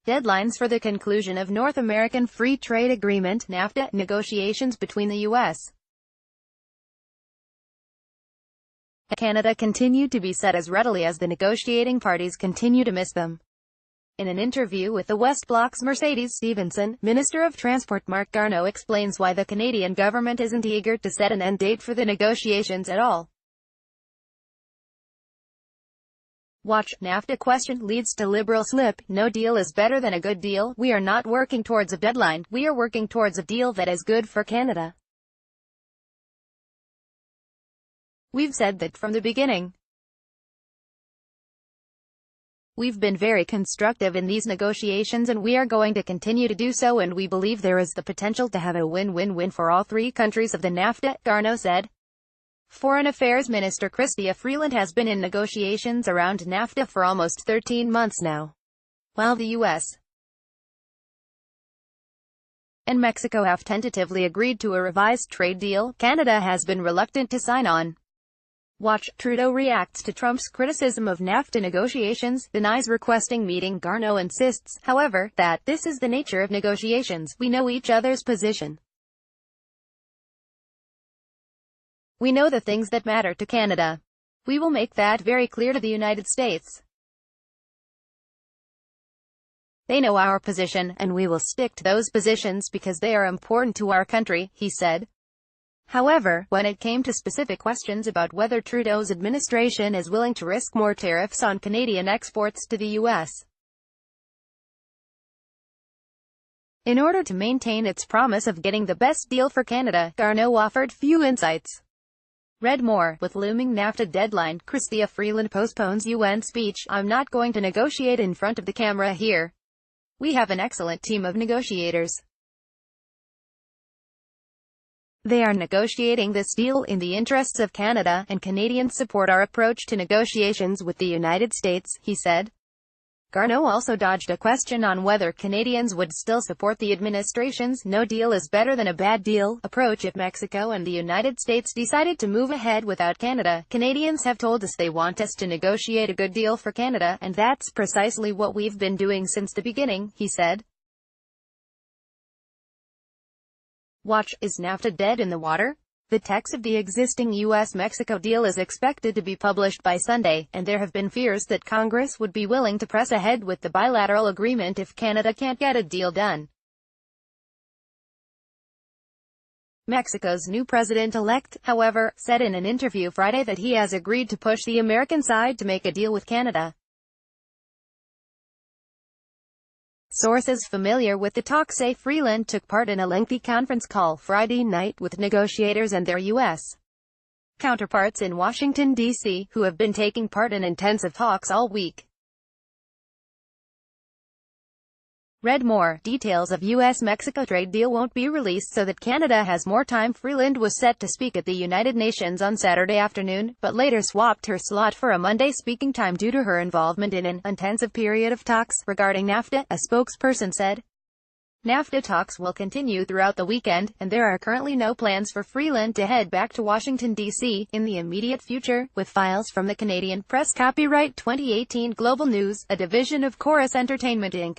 Deadlines for the conclusion of North American Free Trade Agreement (NAFTA) negotiations between the U.S. and Canada continue to be set as readily as the negotiating parties continue to miss them. In an interview with the West Bloc's Mercedes Stephenson, Minister of Transport Marc Garneau explains why the Canadian government isn't eager to set an end date for the negotiations at all. Watch, NAFTA question leads to Liberal slip, no deal is better than a good deal. We are not working towards a deadline, we are working towards a deal that is good for Canada. We've said that from the beginning. We've been very constructive in these negotiations and we are going to continue to do so, and we believe there is the potential to have a win-win-win for all three countries of the NAFTA, Garneau said. Foreign Affairs Minister Chrystia Freeland has been in negotiations around NAFTA for almost 13 months now. While the U.S. and Mexico have tentatively agreed to a revised trade deal, Canada has been reluctant to sign on. Watch, Trudeau reacts to Trump's criticism of NAFTA negotiations, denies requesting meeting. Garneau insists, however, that this is the nature of negotiations. We know each other's position. We know the things that matter to Canada. We will make that very clear to the United States. They know our position, and we will stick to those positions because they are important to our country, he said. However, when it came to specific questions about whether Trudeau's administration is willing to risk more tariffs on Canadian exports to the U.S. in order to maintain its promise of getting the best deal for Canada, Garneau offered few insights. Read more. With looming NAFTA deadline, Chrystia Freeland postpones UN speech. I'm not going to negotiate in front of the camera here. We have an excellent team of negotiators. They are negotiating this deal in the interests of Canada, and Canadians support our approach to negotiations with the United States, he said. Garneau also dodged a question on whether Canadians would still support the administration's "no deal is better than a bad deal" approach if Mexico and the United States decided to move ahead without Canada. Canadians have told us they want us to negotiate a good deal for Canada, and that's precisely what we've been doing since the beginning, he said. Watch, is NAFTA dead in the water? The text of the existing U.S.-Mexico deal is expected to be published by Sunday, and there have been fears that Congress would be willing to press ahead with the bilateral agreement if Canada can't get a deal done. Mexico's new president-elect, however, said in an interview Friday that he has agreed to push the American side to make a deal with Canada. Sources familiar with the talks say Freeland took part in a lengthy conference call Friday night with negotiators and their U.S. counterparts in Washington, D.C., who have been taking part in intensive talks all week. Read more. Details of U.S.-Mexico trade deal won't be released so that Canada has more time. Freeland was set to speak at the United Nations on Saturday afternoon, but later swapped her slot for a Monday speaking time due to her involvement in an intensive period of talks regarding NAFTA, a spokesperson said. NAFTA talks will continue throughout the weekend, and there are currently no plans for Freeland to head back to Washington, D.C. in the immediate future, with files from the Canadian Press. Copyright 2018 Global News, a division of Chorus Entertainment Inc.